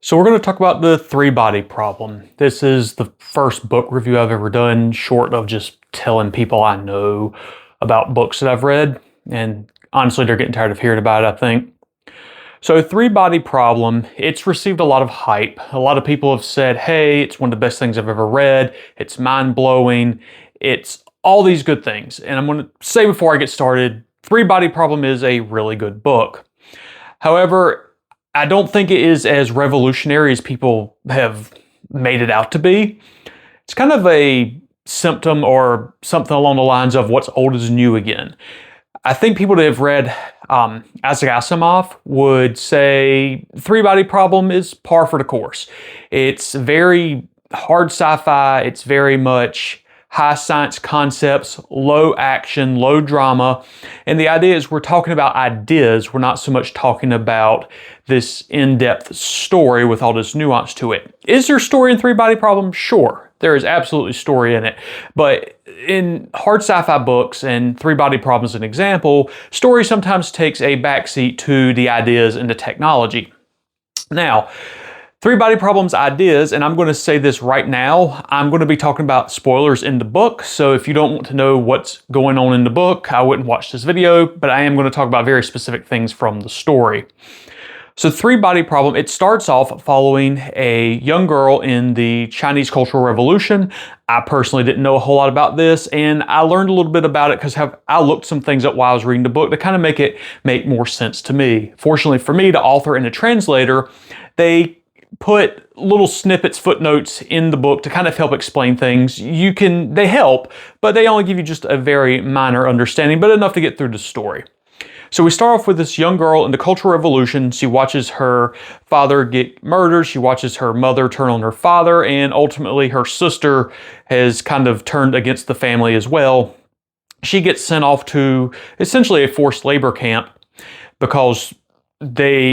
So we're going to talk about the three-body problem. This is the first book review I've ever done, short of just telling people I know about books that I've read. And honestly, they're getting tired of hearing about it, I think. So three-body problem, it's received a lot of hype. A lot of people have said, hey, it's one of the best things I've ever read. It's mind-blowing. It's all these good things. And I'm going to say before I get started, Three-Body Problem is a really good book. However, I don't think it is as revolutionary as people have made it out to be. It's kind of a symptom or something along the lines of what's old is new again. I think people that have read Isaac Asimov would say Three-Body Problem is par for the course. It's very hard sci-fi. It's very much high science concepts, low action, low drama. And the idea is we're talking about ideas. We're not so much talking about this in-depth story with all this nuance to it. Is there story in Three-Body Problem? Sure. There is absolutely story in it. But in hard sci-fi books, and Three-Body Problem is an example, story sometimes takes a backseat to the ideas and the technology. Now, Three-Body Problem's ideas, and I'm going to say this right now, I'm going to be talking about spoilers in the book, so if you don't want to know what's going on in the book, I wouldn't watch this video, but I am going to talk about very specific things from the story. So Three-Body Problem, it starts off following a young girl in the Chinese Cultural Revolution. I personally didn't know a whole lot about this, and I learned a little bit about it because I looked some things up while I was reading the book to kind of make more sense to me. Fortunately for me, the author and the translator, they put little snippets, footnotes in the book to kind of help explain things. They help, but they only give you just a very minor understanding, but enough to get through the story. So we start off with this young girl in the Cultural Revolution. She watches her father get murdered. She watches her mother turn on her father, and ultimately her sister has kind of turned against the family as well. She gets sent off to essentially a forced labor camp because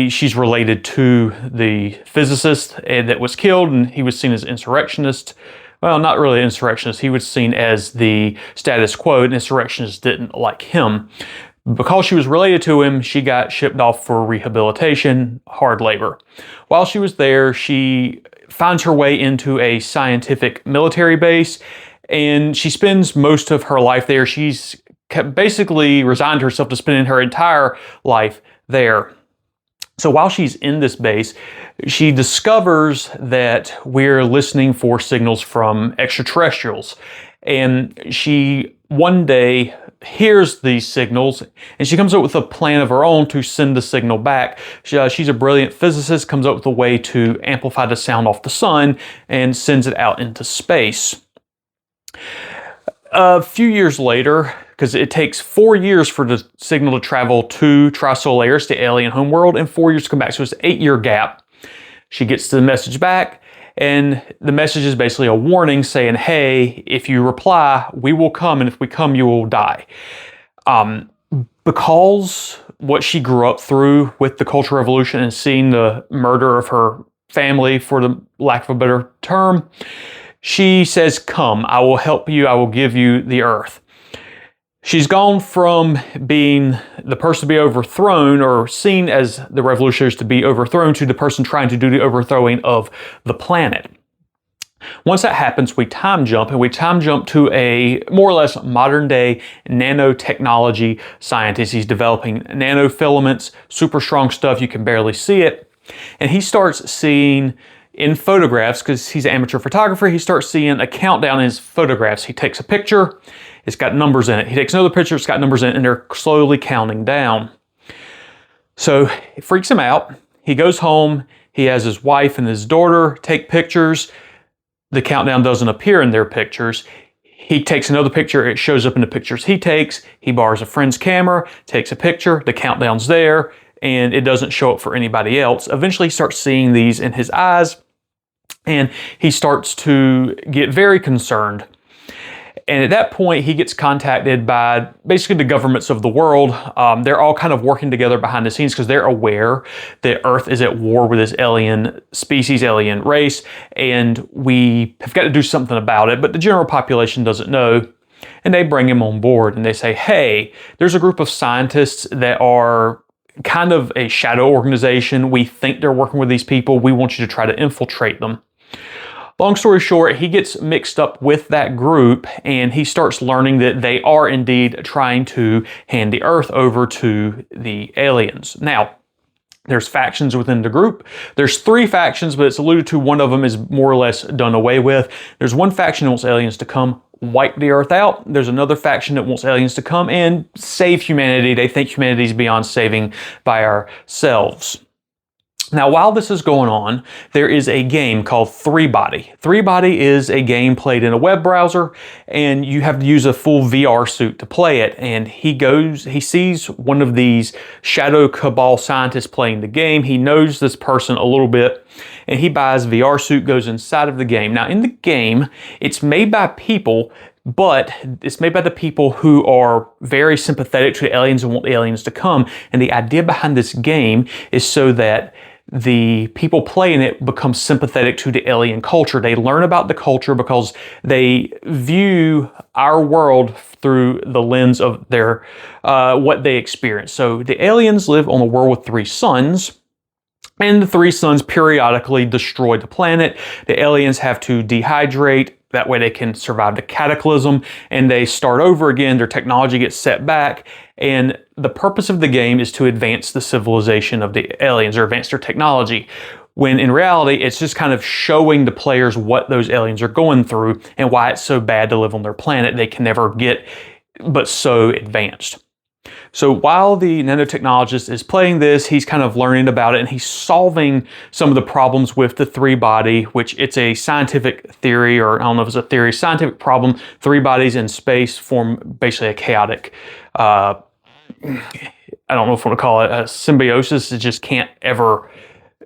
she's related to the physicist that was killed, and he was seen as insurrectionist. Well, not really insurrectionist. He was seen as the status quo, and insurrectionists didn't like him. Because she was related to him, she got shipped off for rehabilitation, hard labor. While she was there, she finds her way into a scientific military base, and she spends most of her life there. She's basically resigned herself to spending her entire life there. So while she's in this base, she discovers that we're listening for signals from extraterrestrials. And she one day hears these signals, and she comes up with a plan of her own to send the signal back. She's a brilliant physicist, comes up with a way to amplify the sound off the sun and sends it out into space. A few years later, because it takes 4 years for the signal to travel to Tri-Solaris, the alien homeworld, and 4 years to come back. So it's an 8-year gap. She gets the message back, and the message is basically a warning saying, hey, if you reply, we will come, and if we come, you will die. Because what she grew up through with the Cultural Revolution and seeing the murder of her family, for the lack of a better term, she says, come, I will help you, I will give you the earth. She's gone from being the person to be overthrown, or seen as the revolutionaries to be overthrown, to the person trying to do the overthrowing of the planet. Once that happens, we time jump to a more or less modern day nanotechnology scientist. He's developing nanofilaments, super strong stuff, you can barely see it. And he starts seeing in photographs, because he's an amateur photographer, he starts seeing a countdown in his photographs. He takes a picture, it's got numbers in it. He takes another picture, it's got numbers in it, and they're slowly counting down. So it freaks him out. He goes home, he has his wife and his daughter take pictures. The countdown doesn't appear in their pictures. He takes another picture, it shows up in the pictures he takes. He borrows a friend's camera, takes a picture, the countdown's there, and it doesn't show up for anybody else. Eventually he starts seeing these in his eyes, and he starts to get very concerned. And at that point, he gets contacted by basically the governments of the world. They're all kind of working together behind the scenes because they're aware that Earth is at war with this alien species, alien race, and we have got to do something about it, but the general population doesn't know. And they bring him on board and they say, hey, there's a group of scientists that are kind of a shadow organization. We think they're working with these people. We want you to try to infiltrate them. Long story short, he gets mixed up with that group and he starts learning that they are indeed trying to hand the Earth over to the aliens. Now, there's factions within the group. There's 3 factions, but it's alluded to one of them is more or less done away with. There's one faction that wants aliens to come wipe the Earth out. There's another faction that wants aliens to come and save humanity. They think humanity is beyond saving by ourselves. Now, while this is going on, there is a game called 3-Body. 3-Body is a game played in a web browser, and you have to use a full VR suit to play it. And he sees one of these shadow cabal scientists playing the game. He knows this person a little bit, and he buys a VR suit, goes inside of the game. Now, in the game, it's made by people, but it's made by the people who are very sympathetic to the aliens and want the aliens to come. And the idea behind this game is so that the people playing it become sympathetic to the alien culture. They learn about the culture because they view our world through the lens of their what they experience. So the aliens live on a world with 3 suns, and the 3 suns periodically destroy the planet. The aliens have to dehydrate. That way they can survive the cataclysm, and they start over again. Their technology gets set back, and the purpose of the game is to advance the civilization of the aliens, or advance their technology, when in reality it's just kind of showing the players what those aliens are going through and why it's so bad to live on their planet. They can never get but so advanced. So while the nanotechnologist is playing this, he's kind of learning about it, and he's solving some of the problems with the 3-Body, which it's a scientific theory, or I don't know if it's a theory, scientific problem. 3 bodies in space form basically a chaotic, I don't know if I want to call it a symbiosis. It just can't ever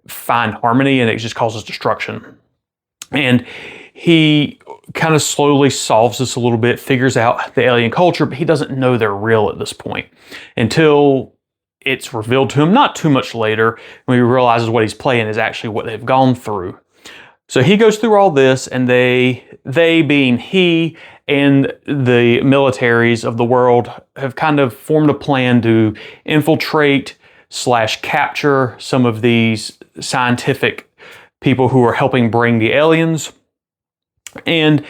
find harmony, and it just causes destruction. And he kind of slowly solves this a little bit, figures out the alien culture, but he doesn't know they're real at this point until it's revealed to him not too much later when he realizes what he's playing is actually what they've gone through. So he goes through all this, and they being he and the militaries of the world have kind of formed a plan to infiltrate / capture some of these scientific people who are helping bring the aliens. And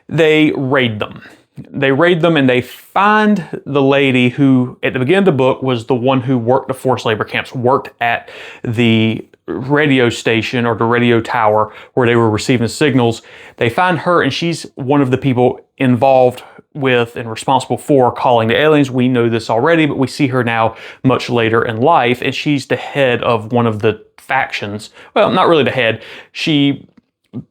they raid them. And they find the lady who, at the beginning of the book, was the one who worked the forced labor camps, worked at the radio station or the radio tower where they were receiving signals. They find her, and she's one of the people involved with and responsible for calling the aliens. We know this already, but we see her now much later in life, and she's the head of one of the factions. Well, not really the head. She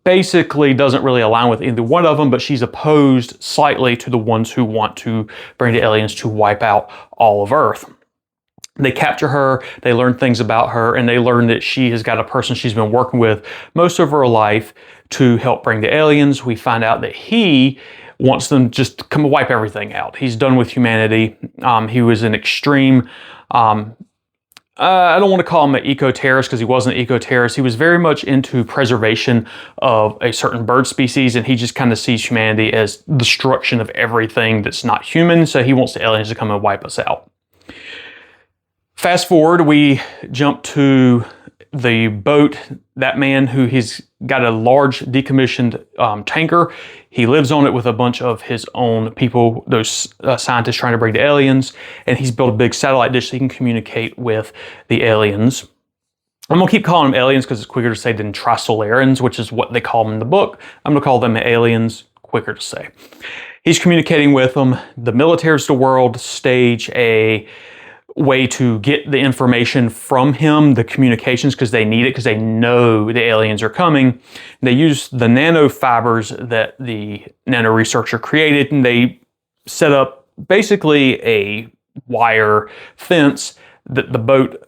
basically doesn't really align with either one of them, but she's opposed slightly to the ones who want to bring the aliens to wipe out all of Earth. They capture her, they learn things about her, and they learn that she has got a person she's been working with most of her life to help bring the aliens. We find out that he wants them just to come and wipe everything out. He's done with humanity. He was an extreme I don't want to call him an eco-terrorist because he wasn't an eco-terrorist. He was very much into preservation of a certain bird species, and he just kind of sees humanity as destruction of everything that's not human, so he wants the aliens to come and wipe us out. Fast forward, we jump to the boat. That man who he's got a large decommissioned tanker. He lives on it with a bunch of his own people, those scientists trying to bring the aliens, and he's built a big satellite dish so he can communicate with the aliens. I'm going to keep calling them aliens because it's quicker to say than Trisolarans, which is what they call them in the book. I'm going to call them aliens, quicker to say. He's communicating with them. The militaries of the world stage a way to get the information from him, the communications, because they need it, because they know the aliens are coming. They use the nanofibers that the nano researcher created, and they set up basically a wire fence that the boat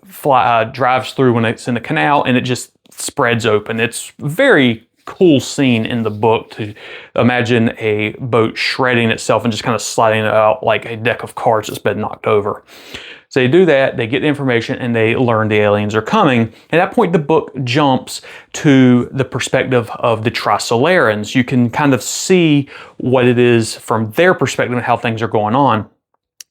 drives through when it's in the canal, and it just spreads open. It's very cool scene in the book to imagine a boat shredding itself and just kind of sliding it out like a deck of cards that's been knocked over. So they do that, they get the information, and they learn the aliens are coming. At that point, the book jumps to the perspective of the Trisolarans. You can kind of see what it is from their perspective and how things are going on.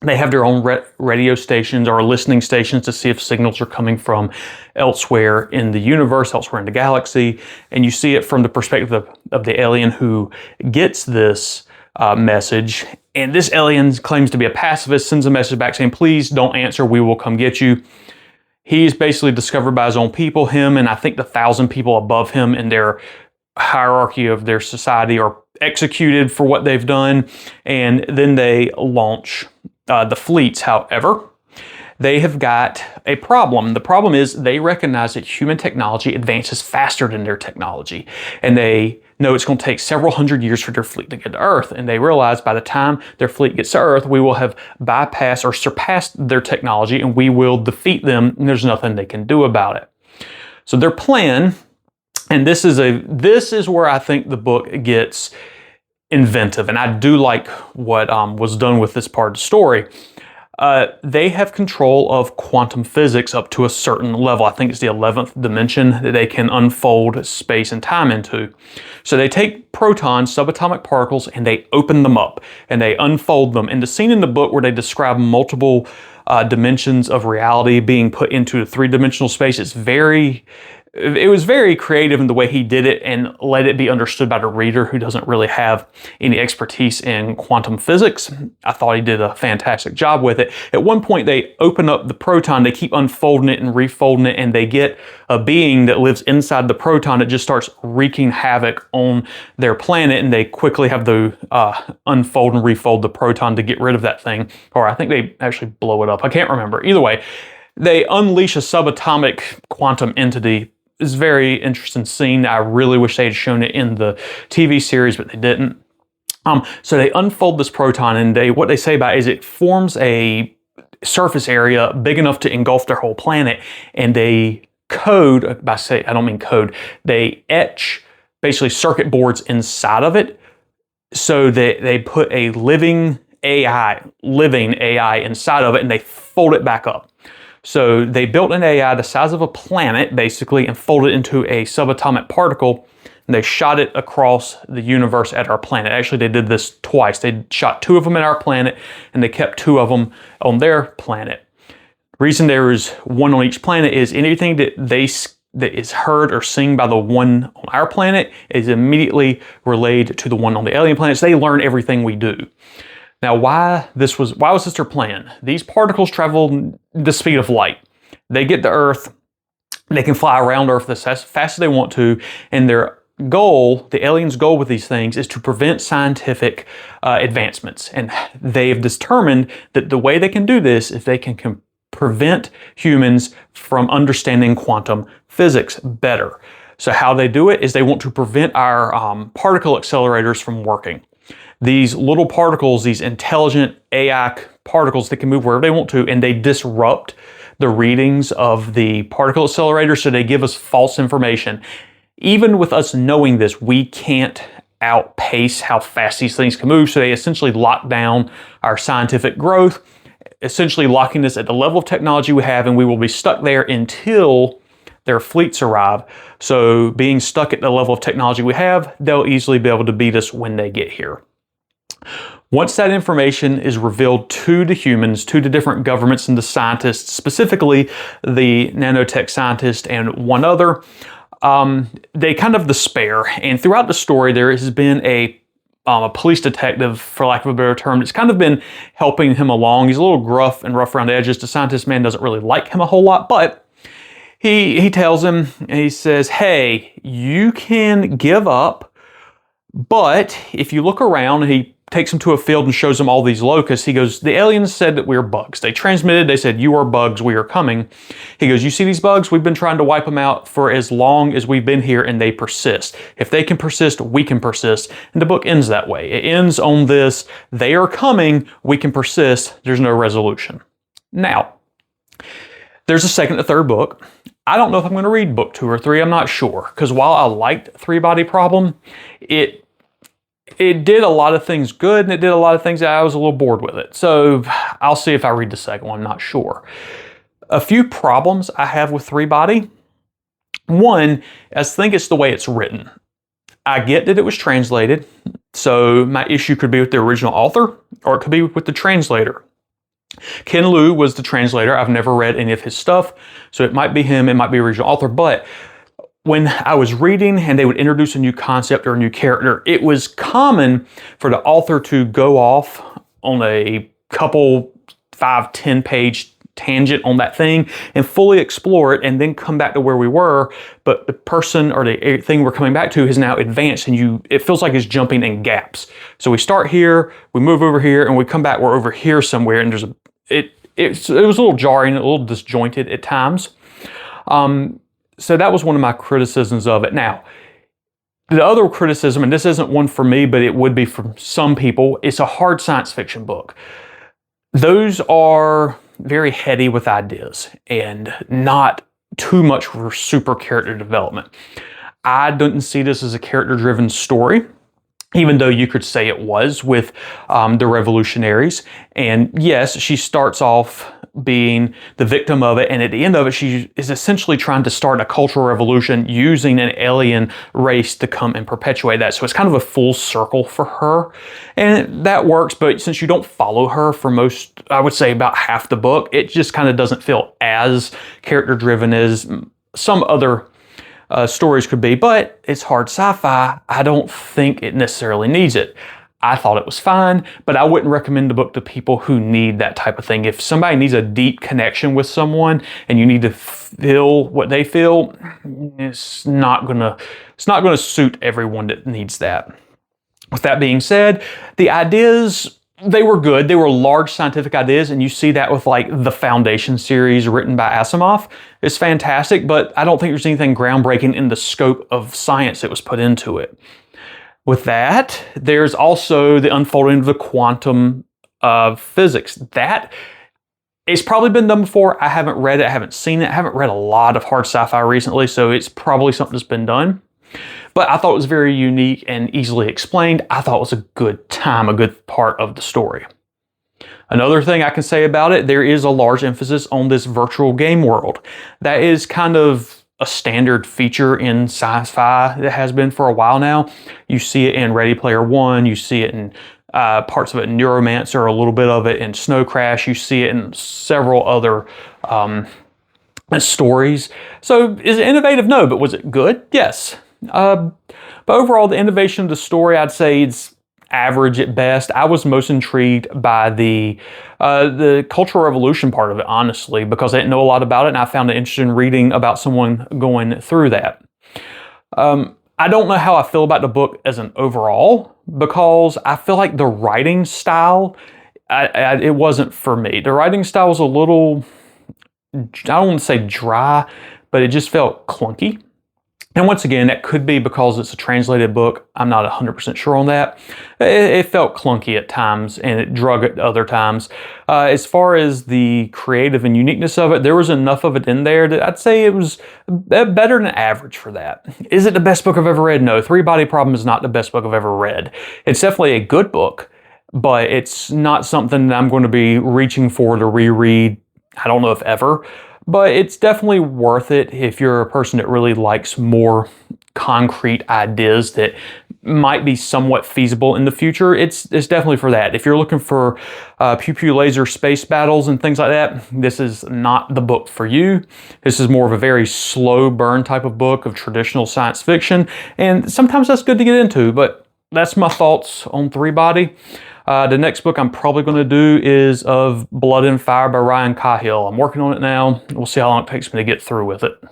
They have their own radio stations or listening stations to see if signals are coming from elsewhere in the universe, elsewhere in the galaxy. And you see it from the perspective of the alien who gets this message. And this alien claims to be a pacifist, sends a message back saying, please don't answer, we will come get you. He's basically discovered by his own people. Him and I think the 1,000 people above him in their hierarchy of their society are executed for what they've done. And then they launch the fleets. However, they have got a problem. The problem is they recognize that human technology advances faster than their technology. And they know it's going to take several hundred years for their fleet to get to Earth. And they realize by the time their fleet gets to Earth, we will have bypassed or surpassed their technology and we will defeat them. And there's nothing they can do about it. So their plan, and this is where I think the book gets inventive. And I do like what was done with this part of the story. They have control of quantum physics up to a certain level. I think it's the 11th dimension that they can unfold space and time into. So they take protons, subatomic particles, and they open them up and they unfold them. And the scene in the book where they describe multiple dimensions of reality being put into a three-dimensional space, it was very creative in the way he did it and let it be understood by the reader who doesn't really have any expertise in quantum physics. I thought he did a fantastic job with it. At one point, they open up the proton, they keep unfolding it and refolding it, and they get a being that lives inside the proton that just starts wreaking havoc on their planet, and they quickly have to unfold and refold the proton to get rid of that thing. Or I think they actually blow it up. I can't remember. Either way, they unleash a subatomic quantum entity. It's a very interesting scene. I really wish they had shown it in the TV series, but they didn't. So they unfold this proton, and what they say about it is it forms a surface area big enough to engulf their whole planet, and they code, I don't mean code, they etch basically circuit boards inside of it, so that they put a living AI inside of it, and they fold it back up. So they built an AI the size of a planet, basically, and folded it into a subatomic particle, and they shot it across the universe at our planet. Actually, they did this twice. They shot 2 of them at our planet, and they kept 2 of them on their planet. The reason there is 1 on each planet is anything that is heard or seen by the one on our planet is immediately relayed to the one on the alien planet. So they learn everything we do. Now, why was this their plan? These particles travel the speed of light. They get to Earth, they can fly around Earth as fast as they want to, and their goal, the aliens' goal with these things, is to prevent scientific advancements. And they have determined that the way they can do this is they can prevent humans from understanding quantum physics better. So how they do it is they want to prevent our particle accelerators from working. These little particles, these intelligent AI particles that can move wherever they want to, and they disrupt the readings of the particle accelerator, so they give us false information. Even with us knowing this, we can't outpace how fast these things can move, so they essentially lock down our scientific growth, essentially locking us at the level of technology we have, and we will be stuck there until their fleets arrive. So being stuck at the level of technology we have, they'll easily be able to beat us when they get here. Once that information is revealed to the humans, to the different governments and the scientists, specifically the nanotech scientist and one other, they kind of despair. And throughout the story, there has been a police detective, for lack of a better term, that's kind of been helping him along. He's a little gruff and rough around the edges. The scientist man doesn't really like him a whole lot, but he tells him, and he says, hey, you can give up, but if you look around, and he takes him to a field and shows him all these locusts. He goes, the aliens said that we're bugs. They transmitted, they said, you are bugs, we are coming. He goes, you see these bugs? We've been trying to wipe them out for as long as we've been here, and they persist. If they can persist, we can persist. And the book ends that way. It ends on this, they are coming, we can persist, there's no resolution. Now, there's a second and third book. I don't know if I'm going to read book 2 or 3, I'm not sure. Because while I liked Three Body Problem, it did a lot of things good, and it did a lot of things that I was a little bored with it. So I'll see if I read the second one, I'm not sure. A few problems I have with Three Body. One, I think it's the way it's written. I get that it was translated, so my issue could be with the original author, or it could be with the translator. Ken Liu was the translator. I've never read any of his stuff, so it might be him, it might be original author, but when I was reading and they would introduce a new concept or a new character, it was common for the author to go off on a couple 5-10 page tangent on that thing and fully explore it and then come back to where we were, but the person or the thing we're coming back to has now advanced and it feels like it's jumping in gaps. So we start here, we move over here, and we come back, we're over here somewhere, and it was a little jarring, a little disjointed at times. So that was one of my criticisms of it. Now, the other criticism, and this isn't one for me, but it would be for some people, it's a hard science fiction book. Those are very heady with ideas and not too much for super character development. I didn't see this as a character-driven story, even though you could say it was with the revolutionaries. And yes, she starts off being the victim of it, and at the end of it, she is essentially trying to start a cultural revolution using an alien race to come and perpetuate that. So it's kind of a full circle for her, and that works. But since you don't follow her for most, I would say about half the book, it just kind of doesn't feel as character driven as some other stories could be. But it's hard sci-fi. I don't think it necessarily needs it. I thought it was fine, but I wouldn't recommend the book to people who need that type of thing. If somebody needs a deep connection with someone and you need to feel what they feel, it's not gonna suit everyone that needs that. With that being said, the ideas, they were good. They were large scientific ideas, and you see that with like the Foundation series written by Asimov. It's fantastic, but I don't think there's anything groundbreaking in the scope of science that was put into it. With that, there's also the unfolding of the quantum of physics. That it's probably been done before. I haven't read it, I haven't seen it. I haven't read a lot of hard sci-fi recently, so it's probably something that's been done. But I thought it was very unique and easily explained. I thought it was a good time, a good part of the story. Another thing I can say about it, there is a large emphasis on this virtual game world. That is kind of a standard feature in sci-fi that has been for a while now. You see it in Ready Player One, you see it in parts of it in Neuromancer, a little bit of it in Snow Crash, you see it in several other stories. So is it innovative? No, but was it good? Yes. But overall, the innovation of the story, I'd say it's average at best. I was most intrigued by the Cultural Revolution part of it, honestly, because I didn't know a lot about it, and I found it interesting reading about someone going through that. I don't know how I feel about the book as an overall, because I feel like the writing style, it wasn't for me. The writing style was a little, I don't want to say dry, but it just felt clunky. And once again, that could be because it's a translated book. I'm not 100% sure on that. It felt clunky at times, and it drug at other times. As far as the creative and uniqueness of it, there was enough of it in there that I'd say it was better than average for that. Is it the best book I've ever read? No, Three Body Problem is not the best book I've ever read. It's definitely a good book, but it's not something that I'm going to be reaching for to reread, I don't know if ever. But it's definitely worth it if you're a person that really likes more concrete ideas that might be somewhat feasible in the future. It's definitely for that. If you're looking for pew pew laser space battles and things like that, this is not the book for you. This is more of a very slow burn type of book of traditional science fiction, and sometimes that's good to get into, but that's my thoughts on Three Body. The next book I'm probably going to do is of Blood and Fire by Ryan Cahill. I'm working on it now. We'll see how long it takes me to get through with it.